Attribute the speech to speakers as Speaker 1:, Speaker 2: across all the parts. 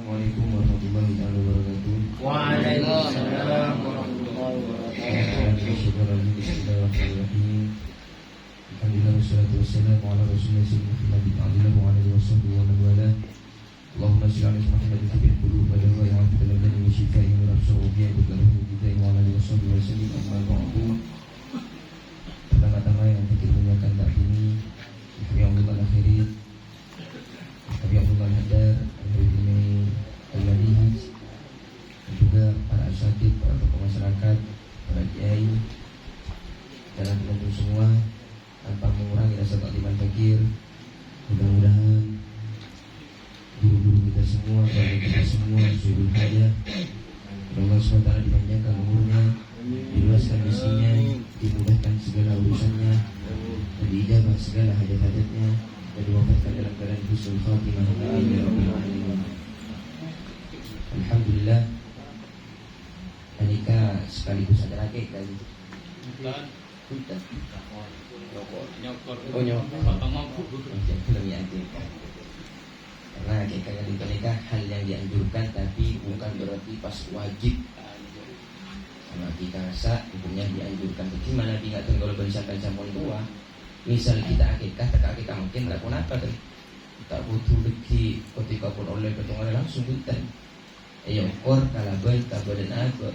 Speaker 1: Assalamualaikum warahmatullahi wabarakatuh.
Speaker 2: Waalaikumsalam warahmatullahi wabarakatuh.
Speaker 1: Bismillahirrahmanirrahim. Alhamdulillah wassalatu wassalamu ala rasulillah sayyidina Muhammad wa ala alihi washabbihi wa man wala. Allahumma shalli ala Muhammadin fi qulub wa dawa wa fi qalbi wa shifa'i wa nafsuhu bi kulli bidai wa ala alihi washabbihi wa sallim amma ba'du. Pertama-tama yang kita muliakan saat ini ya Allah akhirin. Ya Allah hadar ini al-manhaj dan juga para asatidz, para tokoh masyarakat, para kiai dan teman-teman semua tanpa mengurangi rasa takliman fakir. Mudah-mudahan guru-guru kita semua, keluarga kita semua seluruh hajat Allah SWT dipanjangkan umurnya, diluaskan rezekinya, dimudahkan segala urusannya, dan diijabah segala hajat-hajatnya, dan diwafatkan dalam keadaan husnul khatimah. Amin ya rabbal alamin. Alhamdulillah. Anika sekaligus ada rakit kali. Hutan. Oh nyokor. Karena akikah yang dinikah hal yang dianjurkan, tapi bukan berarti pas wajib. Sama akikah rasa hukumnya dianjurkan. Tapi mana Nabi nggak tenggol bersampai campur tua. Misal kita akikah, tak akikah mungkin tak pun apa kan? Tak butuh lagi ketika pun oleh pertolongan langsung hutan. Ayo kor kalaban kabadan apa?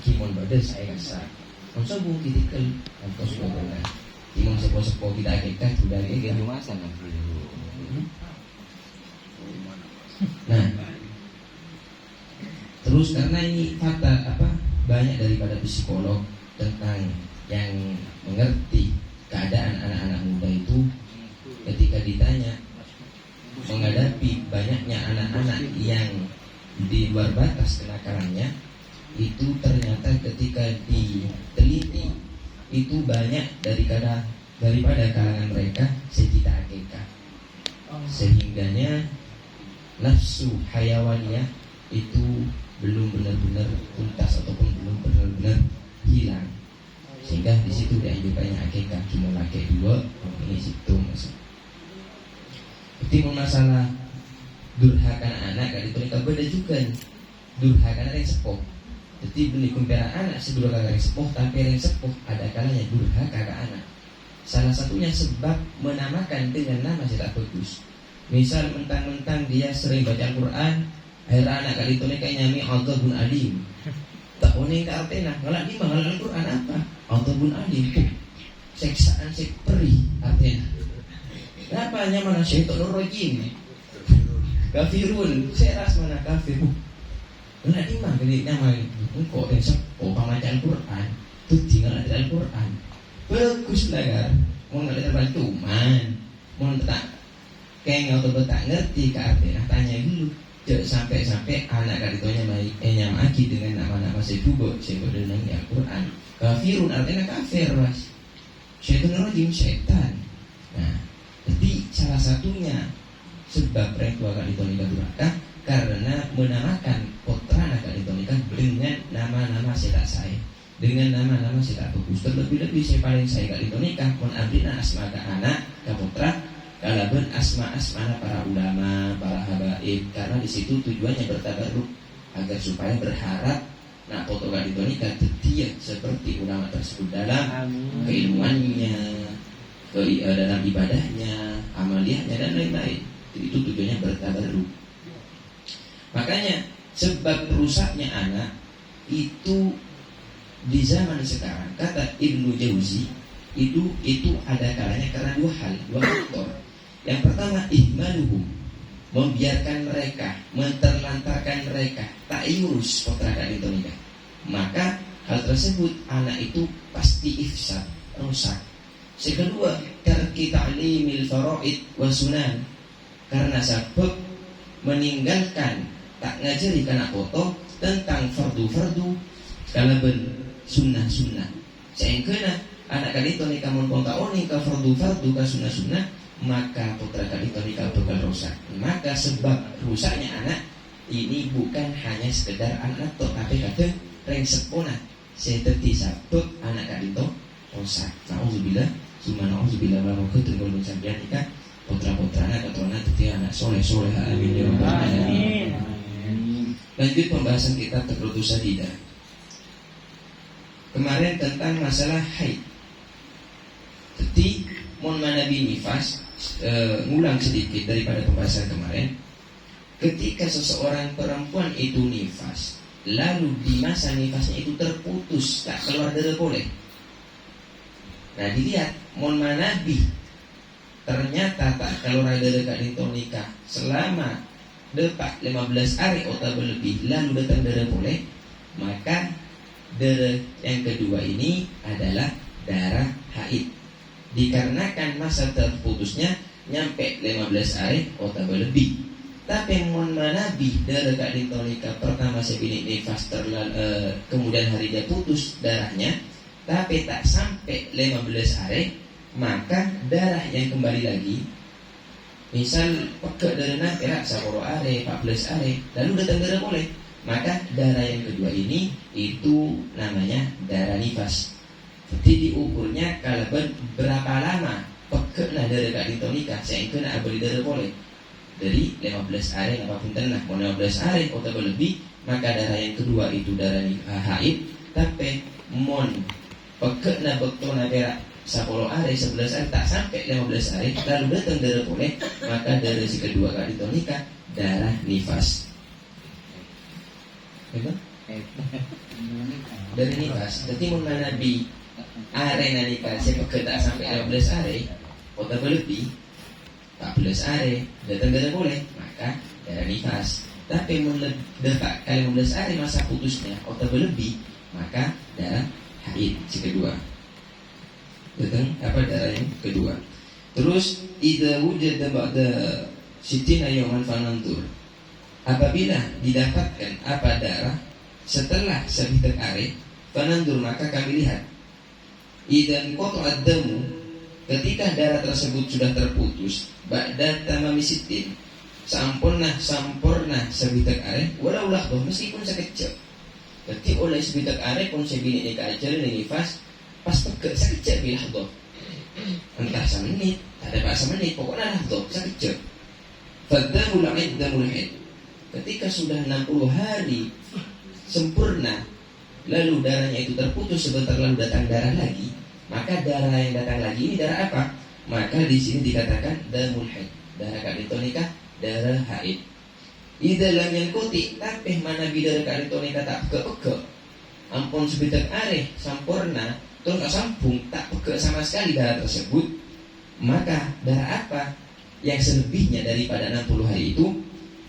Speaker 1: Kimon badan saya rasa. Masa bu kritikal, angkau sudah benar. Timon sepo-sepo kita akikah sudah agak lumasan lah. Nah, terus karena ini fakta banyak daripada psikolog tentang yang mengerti keadaan anak-anak muda itu ketika ditanya menghadapi banyaknya anak-anak yang di luar batas kenakalannya, itu ternyata ketika diteliti itu banyak daripada kalangan mereka sekitar akikah, sehingganya nafsu hayawaniyah itu belum benar-benar tuntas ataupun belum benar-benar hilang, sehingga di situ dianjurkannya akikah. Cuma laki dua ini situ masalah. Timur masalah durhaka anak kan itu nikah beda juga. Durhaka anak yang sepuh. Jadi beli kumpera anak sedurhaka yang sepuh, tapi yang sepuh ada kalanya durhaka ke anak. Salah satunya sebab menamakan dengan nama yang tak bagus. Misal mentang-mentang dia sering baca Al-Quran, akhirnya anak kali itu nikah nyami Adzabun Alim. Tak unik ke artinya ngelak di mana Al-Quran apa? Adzabun Alim. Seksaan perih artinya. Kenapa mana syaitanur rajim? Kafirun, seras mana kafir? Ngelak di mana kali nama engkau esok pemaca Al-Quran, tu tinggal ada Al-Quran. Bagus lah kan? Mau nggak ada cuman mau tak kayak nggak tak ngerti ke artinya, tanya dulu. Jangan sampai anak kaditonya nyamaki dengan nama-nama sebuah dengan Al-Quran. Kafirun artinya kafir mas. Syaitan rajim syaitan. Nah, jadi salah satunya sebab orang tua kadito nikah durhaka karena menamakan putra anak kadito nikah dengan nama-nama saya, dengan nama-nama saya tak bagus. Terlebih-lebih saya kadito nikah pun abdina asma ke anak ke putra. Kalaupun asma-asmana para ulama, para habaib, karena di situ tujuannya bertabarruk agar supaya berharap nak foto kadito nikah setia seperti ulama tersebut dalam keilmuannya, dalam ibadahnya, amaliyahnya dan lain-lain. Jadi itu tujuannya bertabarruk. Makanya sebab rusaknya anak itu di zaman sekarang kata Ibnu Jauzi itu ada kalanya karena dua faktor. Yang pertama ihmaluhum, membiarkan mereka, menterlantarkan mereka, tak urus putra kadito nikah. Maka hal tersebut anak itu pasti ifsad, rusak. Kedua, tarki ta'limil faraid wa sunan, karena sebab meninggalkan tak ngajari kana foto tentang fardu-fardu kalaban sunnah-sunnah. Sehingga anak kadito nikah mun pontaoni ka fardu-fardu ka sunnah-sunnah, maka putra kadito nikah bakal rusak. Maka sebab rusaknya anak ini bukan hanya sekedar anak tok, tapi kata reng sepona seperti sabab anak kadito rusak. Nauzubillah, summa nauzubillah wa rakatun wal sambian nikah putra-putrana keturunan dadi anak soleh-soleh. Amin ya rabbal alamin. Lanjut pembahasan kita terputus sadida. Kemarin tentang masalah haid. Jadi mon manabi nifas, ngulang sedikit daripada pembahasan kemarin. Ketika seseorang perempuan itu nifas, lalu di masa nifasnya itu terputus, tak keluar darah boleh. Nah dilihat mon manabi ternyata tak keluar darah kadinto nikah selama depak 15 hari atau lebih, lalu datang darah boleh, maka darah yang kedua ini adalah darah haid. Dikarenakan masa terputusnya nyampe 15 hari atau lebih. Tapi mon manabi darah kadinto nikah pertama sebini nifas kemudian hari dia putus darahnya, tapi tak sampai 15 hari, maka darah yang kembali lagi, misal peke darah perak 10 hari, 14 hari, lalu datang darah boleh, maka darah yang kedua ini itu namanya darah nifas. Jadi diukurnya kalau berapa lama peke nah darah kadinto nikah saya kena abadi darah boleh. Dari 15 hari apapun tenah, mau 15 hari atau lebih, maka darah yang kedua itu darah haid. Tapi mon pekena bektona perak 10 hari, 11 hari, tak sampai 15 hari, lalu datang darah boleh, maka darah si kedua kali nikah darah nifas. Dari nifas. Jadi mon nabi arena nikah saya peke tak sampai 15 hari atau lebih, 14 hari datang darah boleh, maka darah nifas. Tapi mendekat kali 15 hari masa putusnya atau lebih, maka darah haid si kedua. Datang apa darah yang kedua. Terus idza wujada ba'da sittina yawman fanantur. Apabila didapatkan apa darah setelah sebitak hari, fanantur maka kami lihat. Idan qata'ad damu, ketika darah tersebut sudah terputus, ba'da tamami sittin, sampurna sebitak are, walaulah doh meskipun sekejap. Ketika oleh sebitak are pun sebini nikah ajar nifas, pas pegak sekejap bilah doh. Entah semenit, ada pak semenit, pokoknya lah doh sekejap. Fadamul aid damul haid. Ketika sudah 60 hari sempurna, lalu darahnya itu terputus sebentar lalu datang darah lagi, maka darah yang datang lagi ini darah apa? Maka di sini dikatakan damul haid, darah kadinto nikah, darah haid. Idza lam yanquti, tapi mana darah kadinto nikah tak peke, ampun sebitak are sampurna, tur tak sambung, tak peke sama sekali darah tersebut, maka darah apa yang selebihnya daripada 60 hari itu?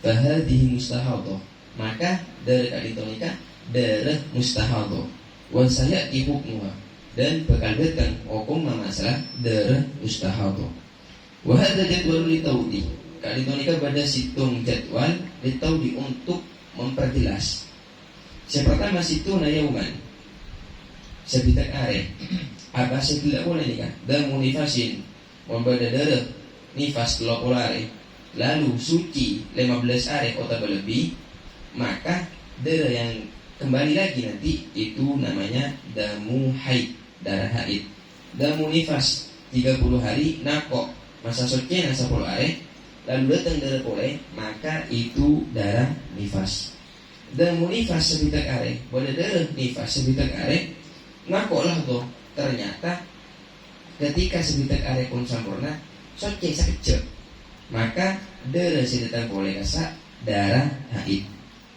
Speaker 1: Fahadihi mustahadah, maka darah kadinto nikah darah mustahadah. Wa sayati hukmuha, dan bakal datang hukum masalah darah mustahadah. Wa hadza jadwal litaudi, kadinto nikah pada situng jadwal litaudi untuk memperjelas. Yang pertama situna yauman, sebitak are, apa sih tidak boleh nikah? Damu nifasin, membada darah nifas 30 hari, lalu suci 15 hari atau lebih, maka darah yang kembali lagi nanti itu namanya damu haid, darah haid. Damu nifas 30 hari, nakok masa suci 10 hari, lalu datang darah boleh, maka itu darah nifas. Damu nifas sebitak hari, boleh darah nifas sebitak hari, nakoklah tuh ternyata ketika sebitak hari pun sempurna suci sekejap, maka darah si datang boleh kasa darah haid.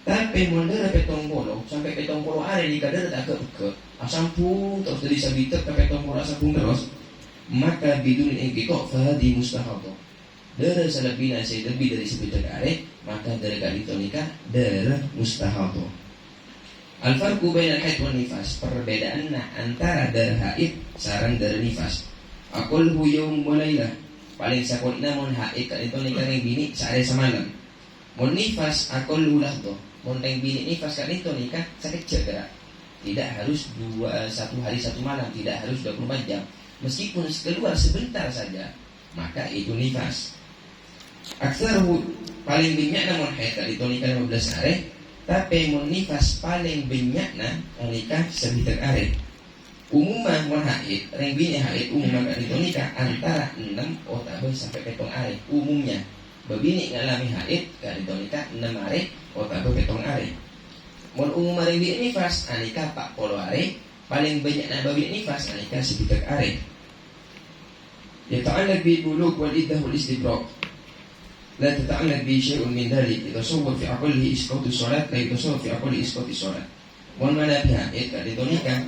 Speaker 1: Tapi mun darah petong polo sampai petong polo hari di kadar tak ke asampung terus dari sabitek ke petong polo asampung terus, maka bidun yang kita fahadi mustahadah. Darah selebihnya saya lebih dari sebitek hari, maka darah kadinto nikah darah mustahadah. Al-farqu bainal haid wan nifas, perbedaannya antara darah haid sareng darah nifas. Aqul hu yaum wa lailah, paling sakit namun haid kadinto nikah yang bini sehari semalam. Mun nifas aqul ulah doh. Monteng bini nifas kadinto nikah sekejap gerak. Tidak harus 1 hari 1 malam, tidak harus 24 jam. Meskipun keluar sebentar saja, maka itu nifas. Aksaruhu paling banyakna mun haid kadinto nikah 15 hari, tapi mun nifas paling banyakna nikah sebitak hari. Umumnya mun haid, reng bini haid umumnya kadinto nikah antara 6 atau sampai 7 hari umumnya. Babini ngalami haid kadinto nikah 6 hari atau 7 hari. Mun umum maring binik nifas anika 40 are, paling banyak na binik nifas anika 3 are. يتعلق بالبلوغ والإدة والاستبراء لا تتعلق به شيء من ذلك يتصور في عقله إسقاط الصلاة لا يتصور في عقله إسقاط الصلاة. Mohon mana pihak itu nikah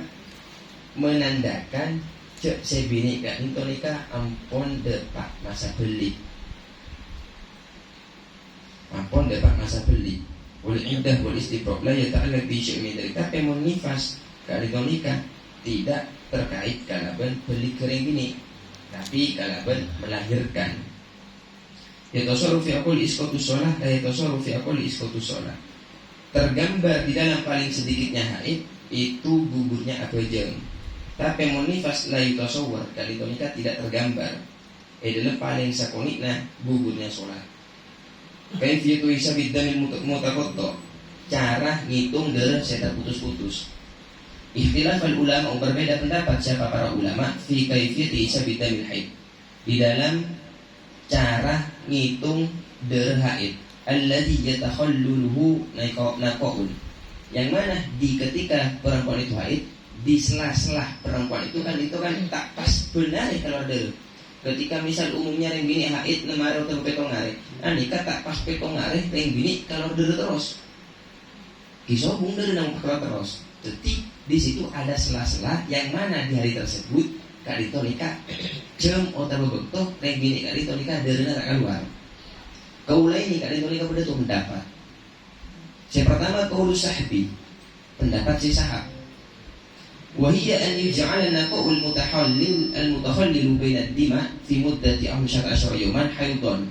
Speaker 1: menandakan cek sebini kak itu nikah ampun depak masa beli, ampun depak masa beli. Oleh iddah boleh istibrak lah ya ta'ala bi syai' min dzalik. Tapi mun nifas kali itu nikah tidak terkait kalaban beli kering ini, tapi kalaban melahirkan. Yatasarruf fi aqli isqatus shalah la yatasarruf fi aqli isqatus shalah. Tergambar di dalam paling sedikitnya haid itu gugurnya abajeng. Tapi mun nifas la yatasawwar kali itu nikah tidak tergambar. Dalam paling sakonitna gugurnya salat. Kaifiyatu hisabid damil mutaqatta. Cara ngitung darah saya terputus-putus. Ikhtilaf ulama berbeda pendapat siapa para ulama fi kaifiyati hisabid damil haid. Di dalam cara ngitung darah haid alladzi yatakhalluluhu naqaul. Yang mana di ketika perempuan itu haid, di sela-sela perempuan itu kan tak pas benar kalau darah. Ketika misal umumnya yang bini haid nemaro atau petong ngare, anika tak pas petong ngare yang bini kalau dere terus, kisobung dere nang kalau terus. Jadi di situ ada sela-sela yang mana di hari tersebut kadito nikah jam atau bebetok yang bini kadito nikah dere nak keluar. Kaulai ini kadito nikah pada tu pendapat. Yang pertama kaulu sahbi, pendapat si sahab. وهي أن يجعل النقاء المتخلل بين الدماء في مدة 15 يوما حيضا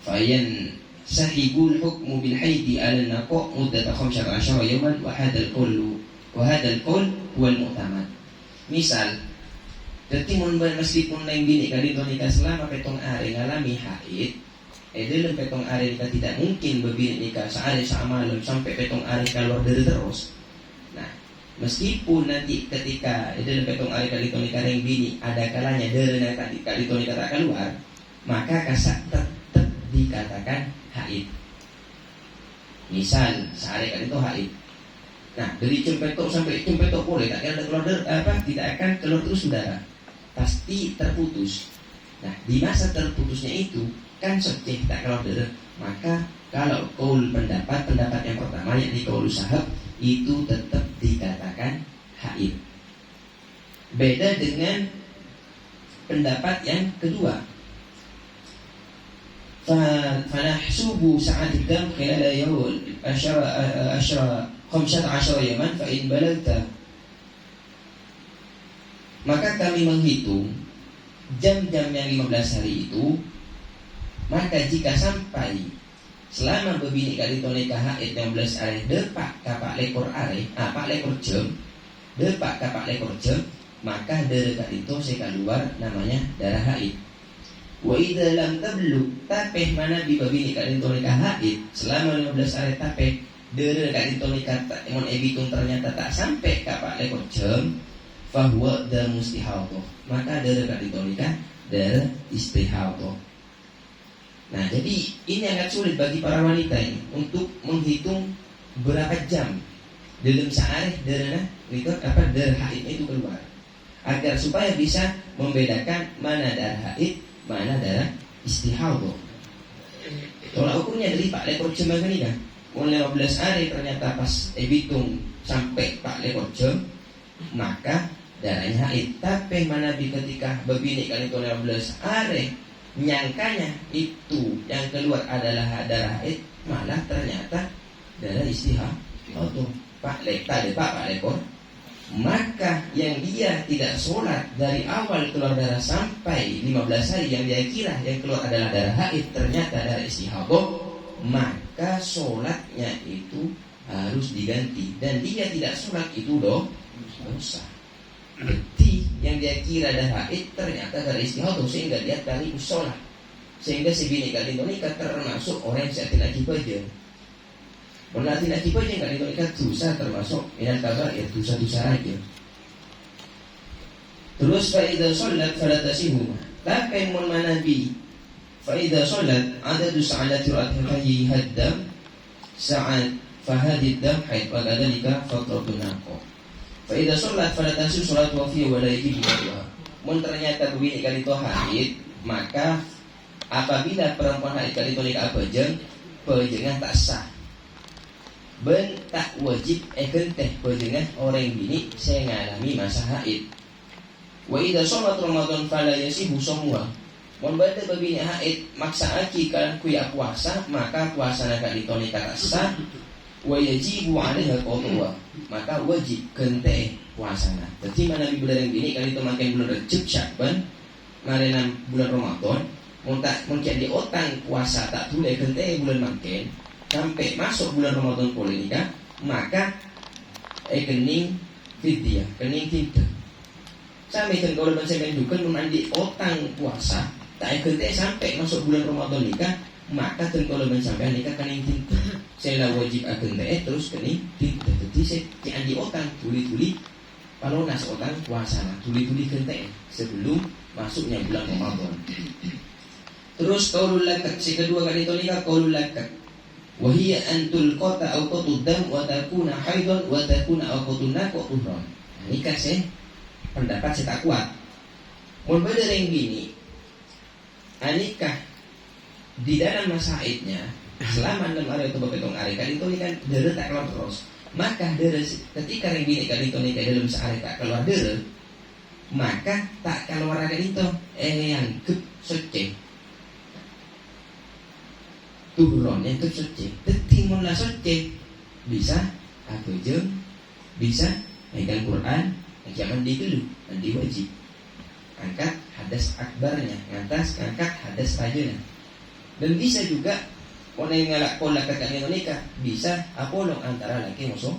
Speaker 1: فينسحب الحكم بالحيض على النقاء مدة 15 يوما وهذا القول هو المعتمد. Misal, jadi meskipun neng bini kadito nikah selama petong hari ngalami haid, dalam petong hari nikah tidak mungkin berbini nikah sehari semalam sampai petong hari keluar dari terus. Meskipun nanti ketika dalam petong hari kadito nikah neng bini ada kalanya dari kadito nikah tak keluar, maka kasak tetap dikatakan haid. Misal sehari kadito haid. Nah dari cempetok sampai cempetok boleh tak ada keluar tidak akan keluar terus darah, pasti terputus. Nah di masa terputusnya itu kan seceh tak keluar darah, maka kalau kaul pendapat yang pertama yakni kaul sahab itu tetap dikatakan haid. Beda dengan pendapat yang kedua. Fanahsubu sa'at dam khilal yawm 15 yaman fa in balagta. Maka kami menghitung jam-jam yang 15 hari itu, maka jika sampai selama berbini kadito nikah haid 16 hari depak kapak lekor are, pak lekor jam, depak kapak lekor jam, maka darah kadito saya keluar namanya darah haid. Wa idza lam tablugh tapeh mana di berbini kadito nikah haid selama 15 hari tapeh darah kadito nikah mon ebitung ternyata tak sampai kapak lekor jam, fahuwa dam mustihadhah. Maka darah kadito nikah darah istihadhah. Nah jadi ini agak sulit bagi para wanita ini untuk menghitung berapa jam dalam sehari darah haidnya itu keluar, agar supaya bisa membedakan mana darah haid, mana darah istihadhah. Tolak ukurnya dari pak lekor jam ini kan, mulai 15 hari ternyata pas hitung sampai pak lekor jam, maka darahnya haid. Tapi mana di ketika berbini kali 15 hari nyangkanya itu yang keluar adalah darah haid, malah ternyata darah istihadhah. Pak lekor, maka yang dia tidak sholat dari awal keluar darah sampai 15 hari yang dia kira yang keluar adalah darah haid, ternyata darah istihadhah, maka sholatnya itu harus diganti, dan dia tidak sholat itu dosa. Jadi yang dia kira darah haid ternyata darah istihadhah, sehingga dia tadi sholat, sehingga si bini kadito nikah termasuk orang yang tidak kibaja. Orang tidak kibaja kadito nikah dosa termasuk minal kabair, dosa-dosa aja. Terus fa idza shallat fala tasihu, tapi mun manabi fa idza shallat adadu sa'alati ra'atihi haddam sa'at fahadid dam haid wa kadzalika faqratun naqo. Fa idza shalat fala tasu salat wa fi wa la yajibu wa. Mun ternyata begini kali itu haid, maka apabila perempuan haid kali itu nikah pejengan tak sah. Ben tak wajib teh pejengan orang bini saya ngalami masa haid. Wa idza shalat ramadan fala yasibu shamuha. Mun bade babini haid maksa aki kan kuya puasa, maka puasana kali itu nikah tak sah. Wa yajibu 'alaiha qadwa, maka wajib kente puasana. Jadi mana di bulan ini kali itu makin bulan Rejab Sya'ban, marena bulan Ramadan, mungkin di otang puasa tak boleh kente bulan makin sampai masuk bulan Ramadan polinika, maka kening fidyah, kening tidak. Sampai kan kalau saya menunjukkan mandi otang puasa, tak kente sampai masuk bulan Ramadan nikah, maka kan kalau sampai nikah kening tidak. Saya wajib akan terus kening tidak. Jadi saya di otang tuli-tuli kalau nas otang puasa tuli-tuli kente sebelum masuknya bulan Ramadan. Terus qaulul lakat, si kedua kali itu nikah qaulul lakat. Wa hiya antul qata aw qatuddam wa takuna haidon wa takuna awqatun naqtuhran. Nikah saya pendapat saya tak kuat. Mun beda yang gini, nikah di dalam masa haidnya selama 6 hari atau beberapa hari kan itu kan darah tak keluar terus, maka darah ketika yang gini kan itu nikah dalam sehari tak keluar darah, maka tak keluar kan itu yang ke suci turun yang ke suci tetimun lah suci bisa atau jeng bisa megang Quran yang mandi dulu mandi wajib angkat hadas akbarnya angkat hadas rajanya. Dan bisa juga orang yang ngalak pola kakaknya nikah bisa apolong antara laki musuh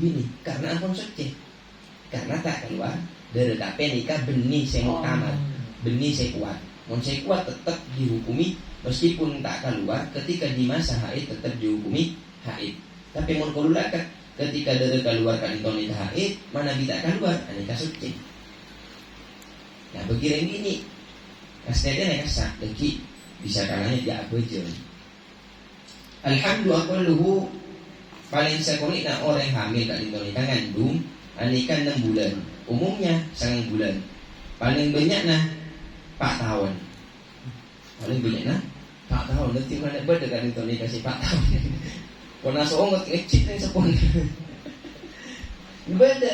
Speaker 1: bini karena ampun suci, karena tak keluar dari tapi nikah benih saya muktamad, benih saya kuat, mun saya kuat tetap dihukumi meskipun tak keluar ketika di masa haid tetap dihukumi haid. Tapi mun keluar ketika dari keluar kan itu nikah haid mana bisa keluar nikah suci. Nah begini ini kasihnya nikah sah lagi bisa kalanya dia abejon. Alhamdulillah paling sekali nak orang hamil kat Indonesia ngandung nikah 6 bulan. Umumnya 9 bulan. Paling banyak 4 tahun. Paling banyak 4 tahun. Nanti mana beda kat Indonesia si 4 tahun. Kena seorang ngecit yang sepon. Beda.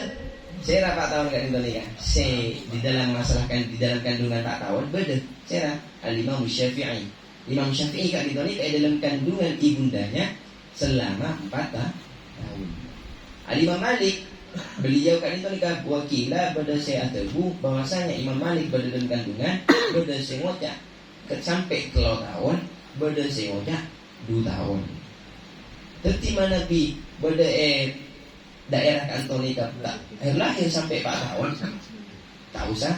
Speaker 1: Saya 4 tahun kat Indonesia. Saya di dalam masalah di dalam kandungan 4 tahun beda. Saya Al-Imam Syafi'i. Imam Syafi'i kat Indonesia dalam kandungan ibundanya selama 4 tahun. Al-Imam Malik beliau kan itu nikah wakila pada saya tebu bahwasanya Imam Malik pada dalam kandungan pada saya ngocak sampai ke tahun pada saya ngocak 2 tahun. Tetapi mana bi pada daerah kantor nikah tak lahir sampai 4 tahun tak usah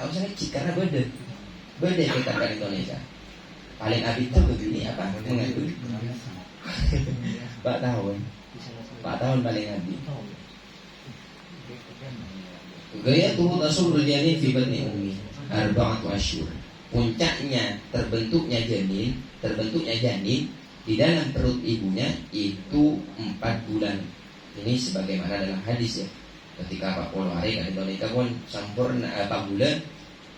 Speaker 1: ngecik karena beda kita kan Indonesia. Paling abis itu begini apa mengandung 4 tahun 4 tahun paling abis. Gaya tuh tasul janin fi batni ummi arba'atu asyhur. Puncaknya terbentuknya janin di dalam perut ibunya itu 4 bulan. Ini sebagaimana dalam hadis ya. Ketika 40 hari kan Indonesia pun sempurna 4 bulan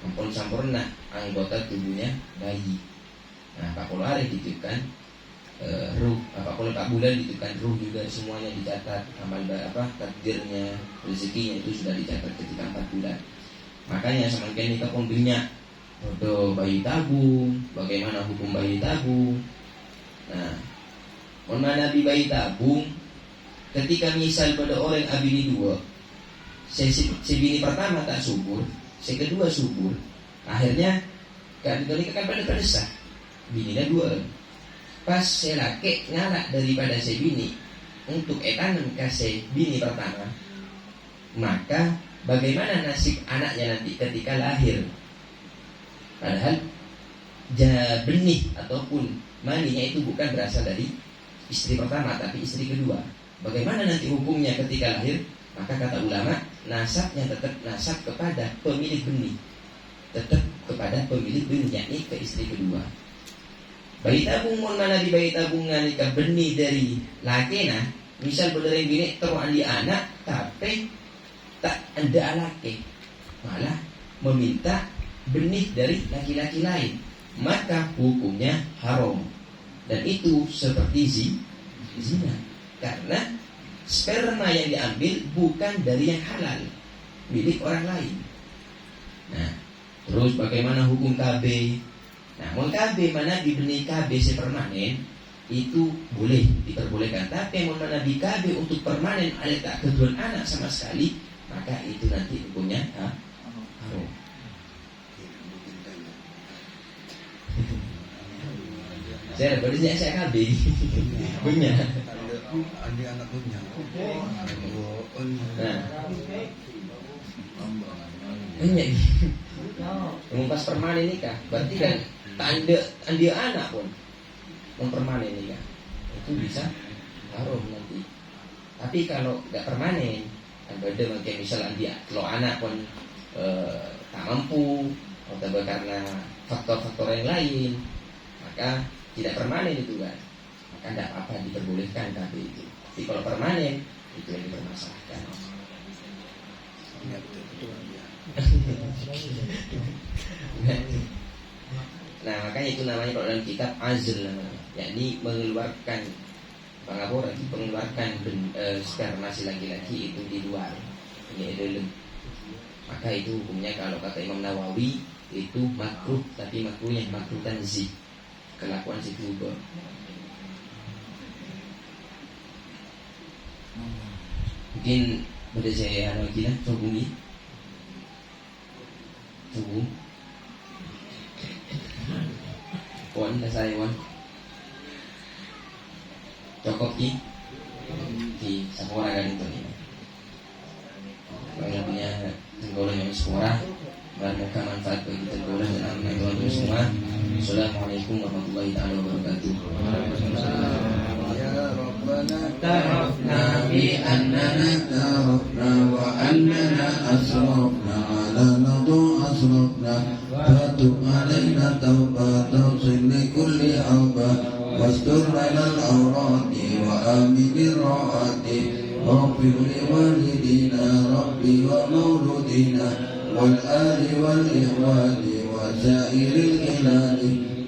Speaker 1: ampun sempurna anggota tubuhnya bayi. Nah 40 hari ditiupkan ruh, 44 bulan ditiupkan ruh juga semuanya dicatat amal takdirnya, rezekinya itu sudah dicatat ketika 4 bulan. Makanya semakin nikah pun banyak bayi tabung, bagaimana hukum bayi tabung. Nah, mana bayi tabung ketika misal pada orang abini 2 si bini pertama tak subur, si kedua subur, akhirnya kan itu nikah kan pada sah bininya 2. Pas si laki ngarak daripada si bini untuk etanan kasih bini pertama, maka bagaimana nasib anaknya nanti ketika lahir? Padahal benih ataupun maninya itu bukan berasal dari istri pertama tapi istri kedua. Bagaimana nanti hukumnya ketika lahir? Maka kata ulama, nasabnya tetap nasab kepada pemilik benih, tetap kepada pemilik benih, yakni ke istri kedua. Bayi tabung mun mana di bayi tabungan ika benih dari laki nah, misal beneran bini teruan di anak tapi tak ada laki, malah meminta benih dari laki-laki lain, maka hukumnya haram. Dan itu seperti zina, karena sperma yang diambil bukan dari yang halal, milik orang lain. Nah, terus bagaimana hukum KB? Nah, mau KB mana di benih KB sepermanen itu boleh diperbolehkan, tapi mau mana di KB untuk permanen ada tak keturunan anak sama sekali, maka itu nanti hukumnya haram. Saya berarti saya KB punya.
Speaker 3: Ada anak punya.
Speaker 1: Nah, banyak. Pas permanen nikah, berarti kan tak ada anak pun mempermanen nikah, itu bisa haram nanti. Tapi kalau nggak permanen, kan beda mungkin misalnya dia kalau anak pun tak mampu atau karena faktor-faktor yang lain, maka tidak permanen itu kan, maka tidak apa diperbolehkan tapi itu. Tapi kalau permanen itu yang dipermasalahkan. Nah, makanya itu namanya kalau dalam kitab azl namanya, yakni mengeluarkan sperma si laki-laki itu di luar, yaitu maka itu hukumnya kalau kata Imam Nawawi itu makruh, tapi makruhnya makruh tanzih, kelakuan si tubuh. Mungkin pada saya lagi lah hubungi tubuh wan dah saya wan cokok di sekolah kan itu nih yang punya tenggolan yang sekolah semoga manfaat bagi tenggolan dan teman-teman semua. Assalamualaikum warahmatullahi wabarakatuh.
Speaker 3: تعرفنا بأننا تعرفنا وأننا أسرفنا على نضوء أسرفنا فتب علينا توبة توصل لكل أوبة واستر لنا العورات وآمن الروعات واغفر لوالدينا ربي ومولودينا والآل والإخوان وسائر الهلال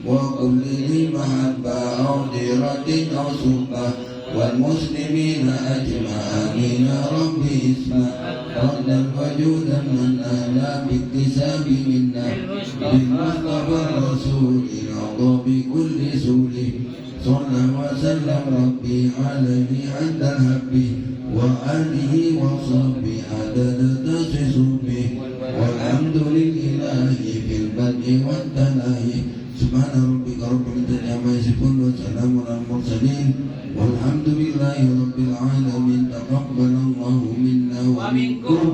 Speaker 3: وكل ذي محبة أو ديرة أو سلطة والمسلمين أجمعين يا ربي اسمع ردا وجودا من أهلا باكتساب منا بالمصطفى الرسول رضى بكل سول صلى وسلم ربي عليه عند الهب وآله وصحبه عدد تصصبه والحمد لله في البدء والتناهي سبحان ربك رب العزة عما يصفون وسلام على المرسلين والحمد لله رب العالمين. تقبل الله منا ومنكم.